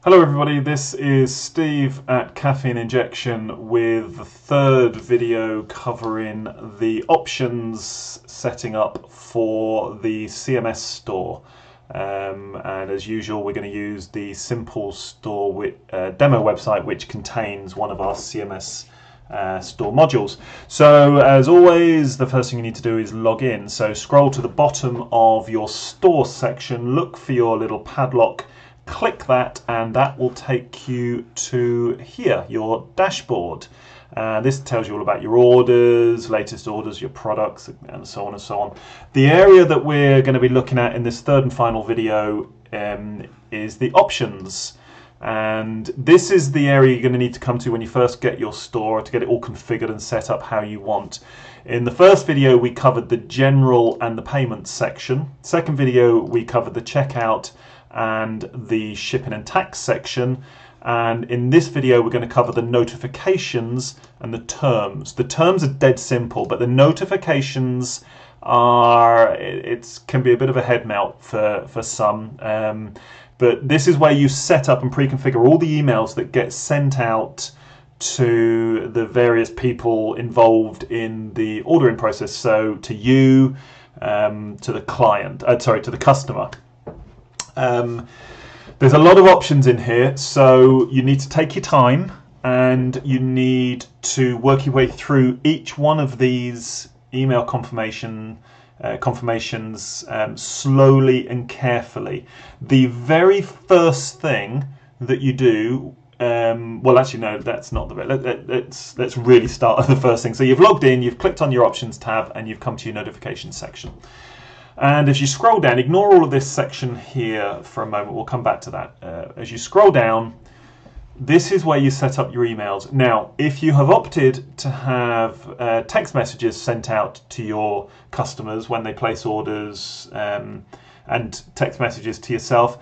Hello everybody, this is Steve at Caffeine Injection with the third video covering the options setting up for the CMS store. And as usual, we're going to use the simple store demo website, which contains one of our CMS store modules. So as always, the first thing you need to do is log in. So scroll to the bottom of your store section, look for your little padlock, click that, and that will take you to here, your dashboard. This tells you all about your orders, latest orders, your products, and so on and so on. The area that we're going to be looking at in this third and final video is the options. And this is the area you're going to need to come to when you first get your store to get it all configured and set up how you want. In the first video we covered the general and the payments section. Second video we covered the checkout and the shipping and tax section, and in this video we're going to cover the notifications and the terms. The terms are dead simple, but the notifications can be a bit of a head melt for some, but this is where you set up and pre-configure all the emails that get sent out to the various people involved in the ordering process, so to you, to the client, to the customer. There's a lot of options in here, so you need to take your time and you need to work your way through each one of these email confirmations slowly and carefully. The very first thing that you do, well actually no, that's not let's really start at the first thing. So you've logged in, you've clicked on your options tab, and you've come to your notifications section. And as you scroll down, ignore all of this section here for a moment, we'll come back to that. As you scroll down, this is where you set up your emails. Now, if you have opted to have text messages sent out to your customers when they place orders, and text messages to yourself,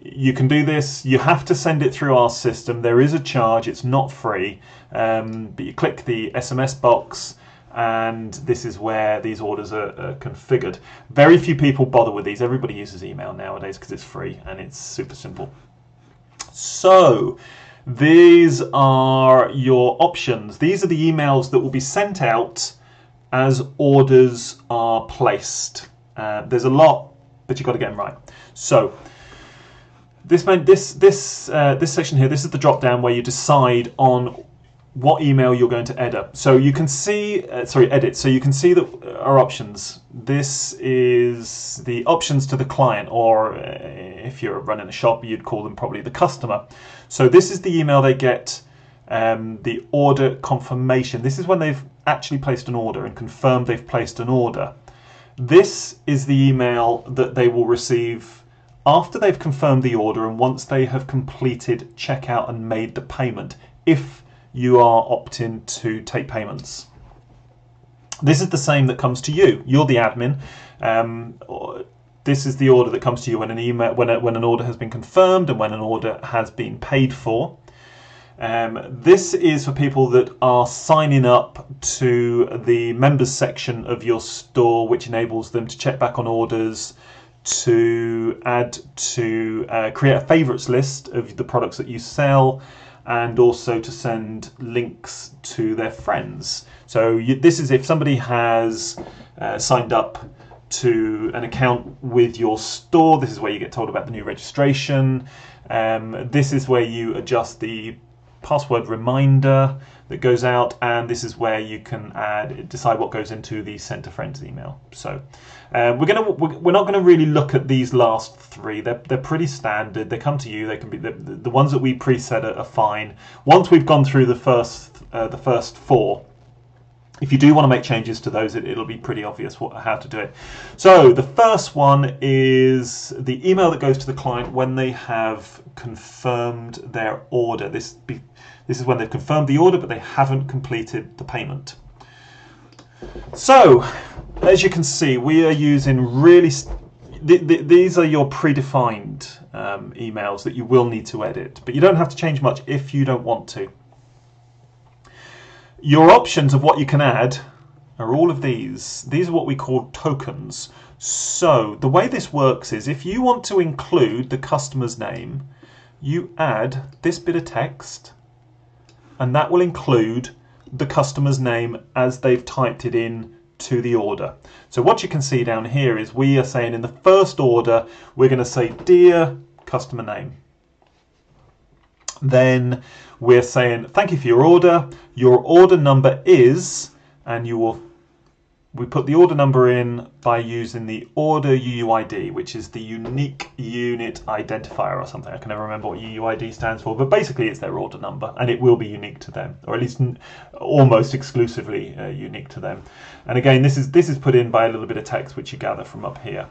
you can do this. You have to send it through our system. There is a charge, it's not free, but you click the SMS box, and this is where these orders are configured. Very few people bother with these. Everybody uses email nowadays because it's free and it's super simple. So these are your options. These are the emails that will be sent out as orders are placed. There's a lot, but you've got to get them right. So this section here, this is the drop down where you decide on what email you're going to edit. So you can see, edit. So you can see that our options. This is the options to the client, or if you're running a shop, you'd call them probably the customer. So this is the email they get, the order confirmation. This is when they've actually placed an order and confirmed they've placed an order. This is the email that they will receive after they've confirmed the order and once they have completed checkout and made the payment, if you are opting to take payments. This is the same that comes to you. You're the admin. This is the order that comes to you when an order has been confirmed and when an order has been paid for. This is for people that are signing up to the members section of your store, which enables them to check back on orders, to create a favorites list of the products that you sell, and also to send links to their friends. So this is if somebody has signed up to an account with your store. This is where you get told about the new registration. This is where you adjust the password reminder that goes out, and this is where you can decide what goes into the sent to friends email. So we're not going to really look at these last three. They're pretty standard. They come to you. They can be the ones that we preset are fine. Once we've gone through the first four, if you do want to make changes to those, it'll be pretty obvious how to do it. So the first one is the email that goes to the client when they have confirmed their order. This is when they've confirmed the order, but they haven't completed the payment. So, as you can see, we are using really... These are your predefined emails that you will need to edit, but you don't have to change much if you don't want to. Your options of what you can add are all of these. These are what we call tokens. So the way this works is if you want to include the customer's name, you add this bit of text, and that will include the customer's name as they've typed it in to the order. So what you can see down here is we are saying in the first order, we're going to say, dear customer name. Then we're saying, thank you for your order. Your order number is, and we put the order number in by using the order UUID, which is the unique unit identifier or something. I can never remember what UUID stands for, but basically it's their order number, and it will be unique to them, or at least almost exclusively unique to them. And again, this is put in by a little bit of text which you gather from up here.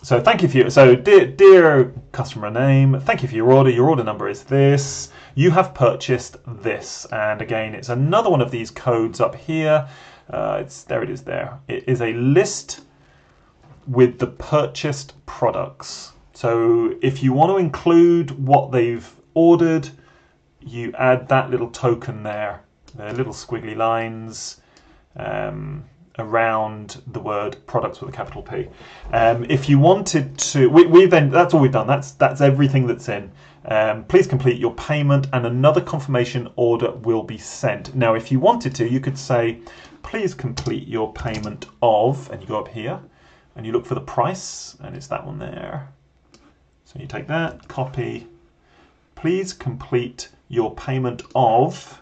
So thank you for dear customer name, thank you for your order. Your order number is this. You have purchased this, and again, it's another one of these codes up here. There it is there. It is a list with the purchased products. So if you want to include what they've ordered, you add that little token there, the little squiggly lines around the word products with a capital P. If you wanted to, that's all we've done. That's everything that's in. Please complete your payment and another confirmation order will be sent. Now, if you wanted to, you could say, please complete your payment of, and you go up here and you look for the price, and it's that one there. So you take that, copy, please complete your payment of,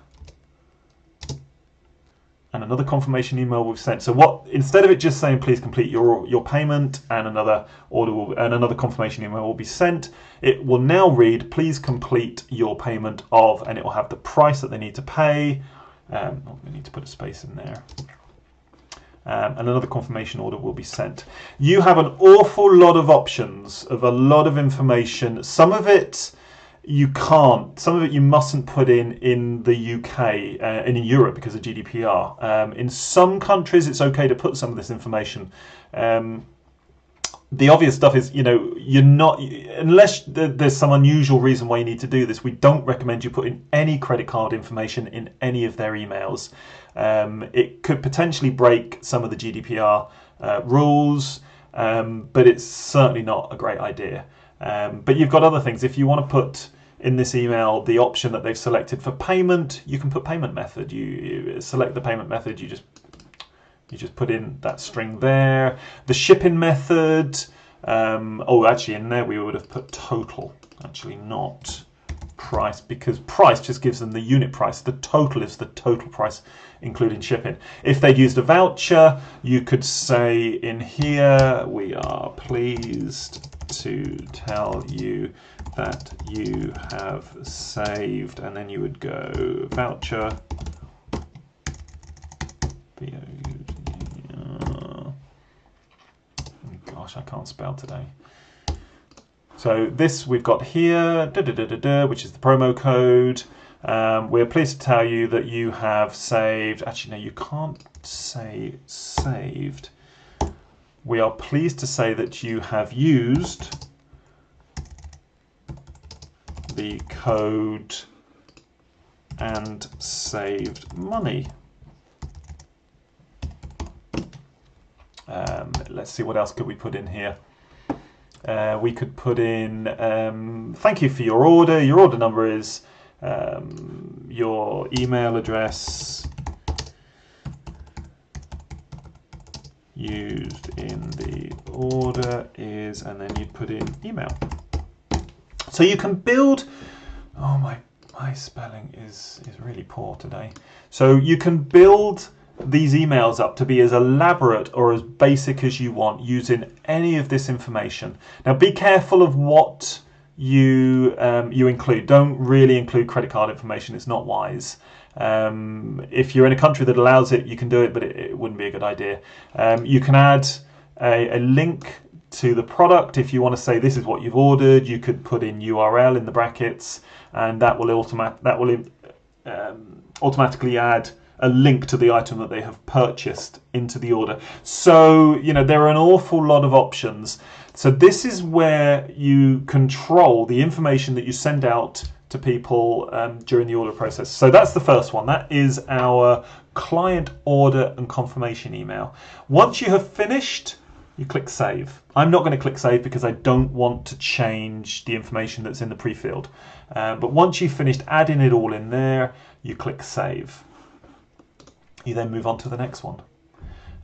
and another confirmation email we've sent. So instead of it just saying please complete your payment and another confirmation email will be sent, it will now read please complete your payment of, and it will have the price that they need to pay. We need to put a space in there. And another confirmation order will be sent. You have an awful lot of options of a lot of information. Some of it you can't. Some of it you mustn't put in the UK and in Europe because of GDPR. In some countries, it's okay to put some of this information. The obvious stuff is, you're not, unless there's some unusual reason why you need to do this, we don't recommend you put in any credit card information in any of their emails. It could potentially break some of the GDPR rules, but it's certainly not a great idea. But you've got other things. If you want to put in this email the option that they've selected for payment, you can put payment method. You select the payment method, you just put in that string there. The shipping method, actually in there we would have put total, actually not price, because price just gives them the unit price. The total is the total price including shipping. If they'd used a voucher, you could say in here, we are pleased to tell you that you have saved, and then you would go voucher. Gosh, I can't spell today. So this we've got here, which is the promo code. We're pleased to tell you that you have saved. Actually, no, you can't say saved. We are pleased to say that you have used the code and saved money. Let's see, what else could we put in here? We could put in thank you for your order. Your order number is your email address used in the order is, and then you'd put in email. So you can build, oh my spelling is really poor today. So you can build these emails up to be as elaborate or as basic as you want using any of this information. Now be careful of what you include. Don't really include credit card information, it's not wise. If you're in a country that allows it, you can do it, but it wouldn't be a good idea. You can add a link to the product. If you want to say this is what you've ordered, you could put in URL in the brackets, and that will automatically add a link to the item that they have purchased into the order. So, there are an awful lot of options. So this is where you control the information that you send out to people during the order process. So that's the first one. That is our client order and confirmation email. Once you have finished you click save. I'm not going to click save because I don't want to change the information that's in the pre-field. But once you've finished adding it all in there, you click save. You then move on to the next one.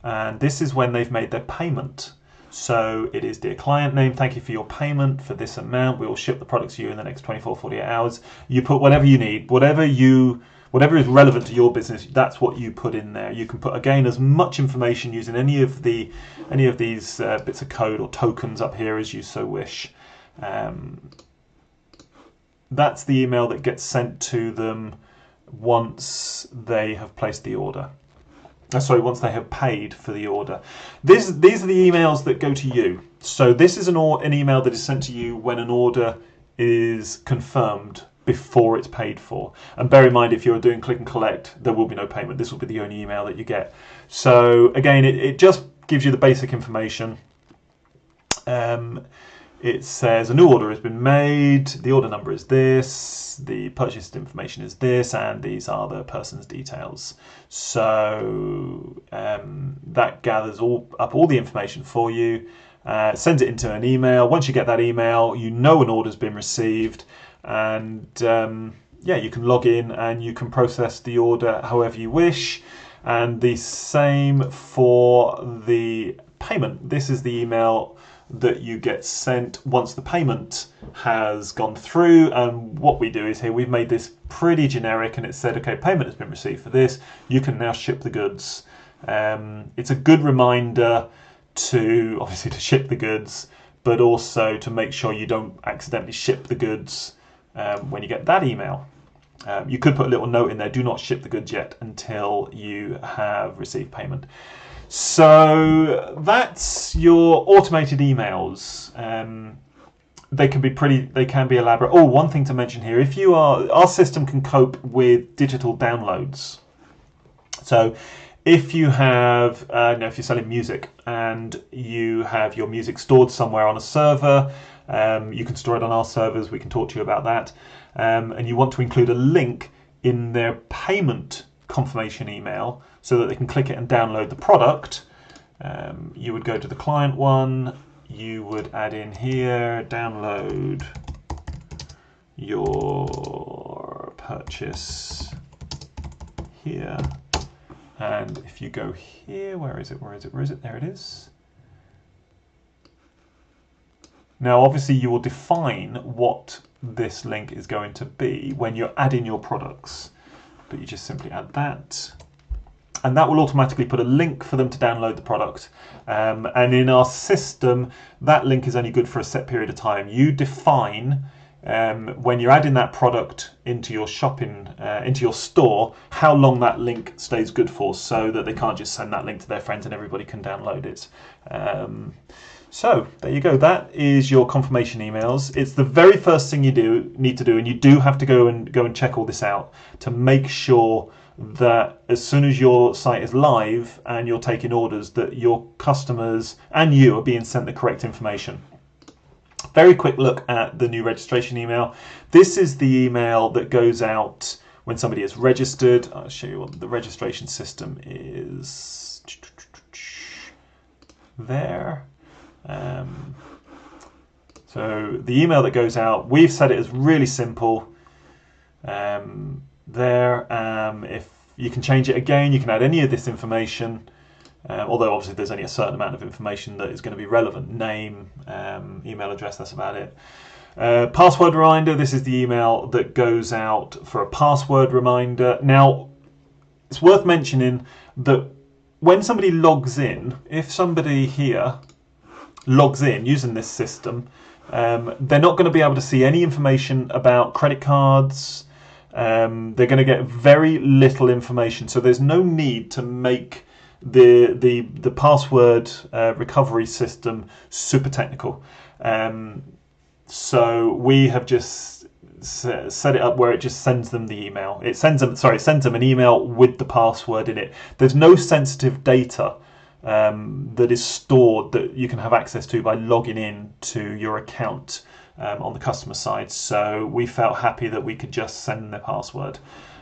And this is when they've made their payment. So it is, dear client name, thank you for your payment for this amount. We will ship the product to you in the next 24, 48 hours. You put whatever you need, whatever is relevant to your business, that's what you put in there. You can put, again, as much information using any of these bits of code or tokens up here as you so wish. That's the email that gets sent to them once they have placed the order. Once they have paid for the order. These are the emails that go to you. So this is an email that is sent to you when an order is confirmed before it's paid for. And bear in mind, if you're doing click and collect, there will be no payment. This will be the only email that you get. So again, it just gives you the basic information. It says a new order has been made, the order number is this, the purchase information is this, and these are the person's details. So that gathers up all the information for you, sends it into an email. Once you get that email, you know an order's been received, and yeah, you can log in and you can process the order however you wish. And the same for the payment. This is the email that you get sent once the payment has gone through. And what we do is here we've made this pretty generic, and it said, okay, payment has been received for this, you can now ship the goods. It's a good reminder to obviously to ship the goods, but also to make sure you don't accidentally ship the goods when you get that email. You could put a little note in there, do not ship the goods yet until you have received payment. So that's your automated emails. They can be elaborate. Oh, one thing to mention here, our system can cope with digital downloads. So if you have, if you're selling music and you have your music stored somewhere on a server, you can store it on our servers, we can talk to you about that, and you want to include a link in their payment confirmation email so that they can click it and download the product, you would go to the client one, you would add in here, download your purchase here. And if you go here, where is it? There it is. Now, obviously, you will define what this link is going to be when you're adding your products. But you just simply add that. And that will automatically put a link for them to download the product. And in our system, that link is only good for a set period of time. You define when you're adding that product into your into your store, how long that link stays good for, so that they can't just send that link to their friends and everybody can download it. So there you go. That is your confirmation emails. It's the very first thing you need to do, and you do have to go and check all this out to make sure that as soon as your site is live and you're taking orders, that your customers and you are being sent the correct information. Very quick look at the new registration email. This is the email that goes out when somebody is registered. I'll show you what the registration system is there. So the email that goes out, we've set it as really simple there. If you can change it again, you can add any of this information. Although obviously there's only a certain amount of information that is going to be relevant. Name, email address, that's about it. Password reminder, this is the email that goes out for a password reminder. Now, it's worth mentioning that when somebody logs in, if somebody here logs in using this system, they're not going to be able to see any information about credit cards. They're going to get very little information, so there's no need to make the password recovery system super technical. So we have just set it up where it just sends them the email. It sends them an email with the password in it. There's no sensitive data that is stored that you can have access to by logging in to your account on the customer side. So we felt happy that we could just send them their password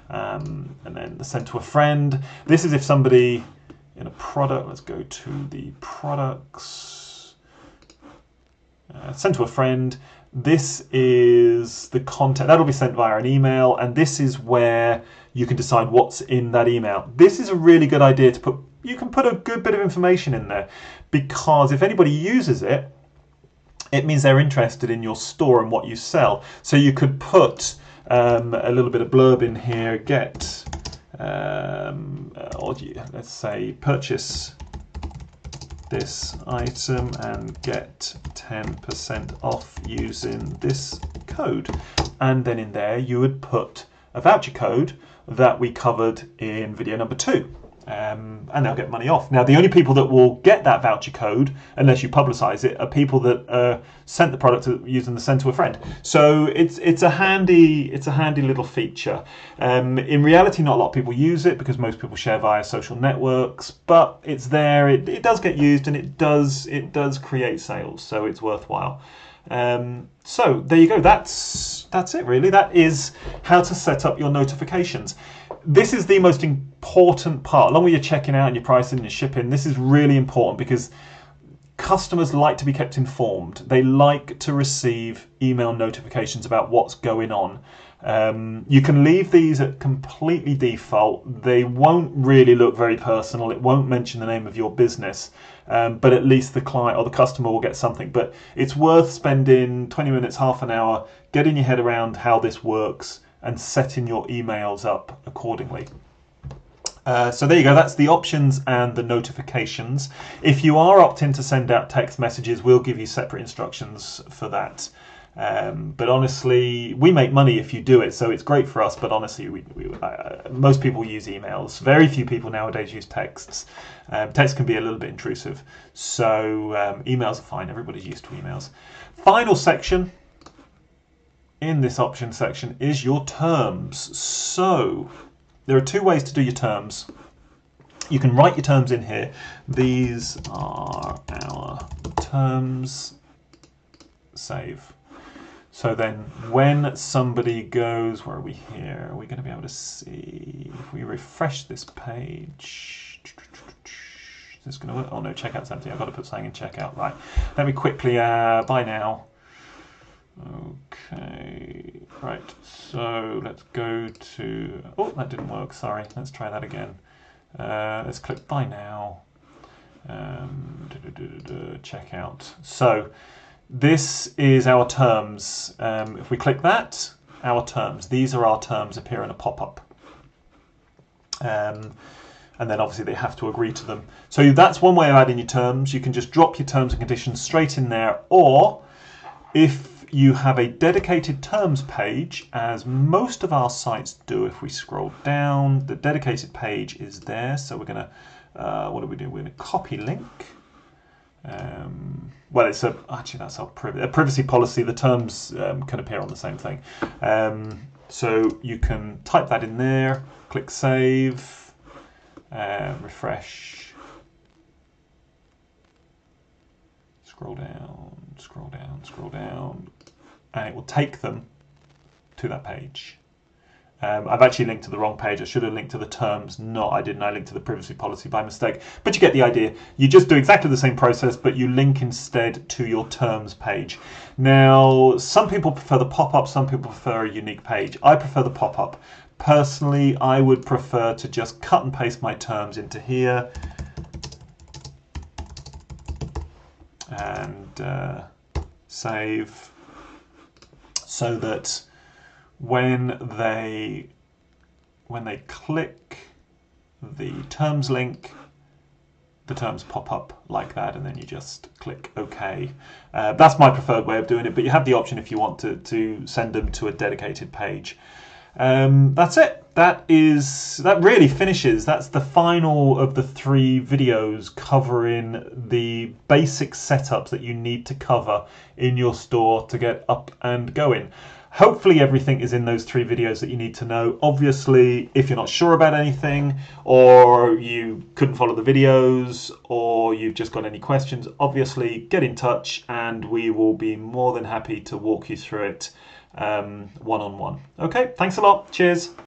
and then send to a friend. This is if somebody in a product, let's go to the products. send to a friend. This is the content that'll be sent via an email, and this is where you can decide what's in that email. This is a really good idea to put. You can put a good bit of information in there, because if anybody uses it, it means they're interested in your store and what you sell. So you could put a little bit of blurb in here. Get, let's say, purchase this item and get 10% off using this code. And then in there you would put a voucher code that we covered in video number 2. And they'll get money off. Now, the only people that will get that voucher code, unless you publicize it, are people that sent the product using the send to a friend. So it's a handy little feature. In reality, not a lot of people use it because most people share via social networks, but it's there. It does get used, and it does create sales, so it's worthwhile. So there you go. That's it, really. That is how to set up your notifications. This is the most important part, along with your checking out and your pricing and your shipping. This is really important because customers like to be kept informed. They like to receive email notifications about what's going on. You can leave these at completely default. They won't really look very personal. It won't mention the name of your business, but at least the client or the customer will get something. But it's worth spending 20 minutes, half an hour, getting your head around how this works and setting your emails up accordingly. So there you go, that's the options and the notifications. If you are opting to send out text messages, we'll give you separate instructions for that. But honestly, we make money if you do it, so it's great for us, but honestly, most people use emails. Very few people nowadays use texts. Text can be a little bit intrusive, so emails are fine. Everybody's used to emails. Final section in this option section is your terms. So there are 2 ways to do your terms. You can write your terms in here. These are our terms. Save. So then when somebody goes, where are we here? Are we going to be able to see if we refresh this page? Is this going to work? Oh no, checkout's empty. I've got to put something in checkout. Right. Let me quickly buy now. Okay, right, so let's go to, oh, that didn't work, sorry, let's try that again. Let's click buy now, checkout. So this is our terms. If we click that, our terms, these are our terms appear in a pop-up. And then obviously they have to agree to them. So that's one way of adding your terms. You can just drop your terms and conditions straight in there, or if you have a dedicated terms page, as most of our sites do, if we scroll down, the dedicated page is there. So we're going to, what do we do? We're going to copy link. Well, it's actually that's our privacy policy. The terms can appear on the same thing. So you can type that in there, click save, refresh, scroll down, scroll down, scroll down, and it will take them to that page. I've actually linked to the wrong page. I should have linked to the terms. I didn't. I linked to the privacy policy by mistake. But you get the idea. You just do exactly the same process, but you link instead to your terms page. Now, some people prefer the pop-up. Some people prefer a unique page. I prefer the pop-up. Personally, I would prefer to just cut and paste my terms into here. And save, so that when they click the terms link, the terms pop up like that, and then you just click OK. That's my preferred way of doing it, but you have the option if you want to send them to a dedicated page. That's it. That really finishes. That's the final of the 3 videos covering the basic setups that you need to cover in your store to get up and going. Hopefully everything is in those 3 videos that you need to know. Obviously, if you're not sure about anything, or you couldn't follow the videos, or you've just got any questions, obviously get in touch and we will be more than happy to walk you through it one-on-one. Okay, thanks a lot. Cheers.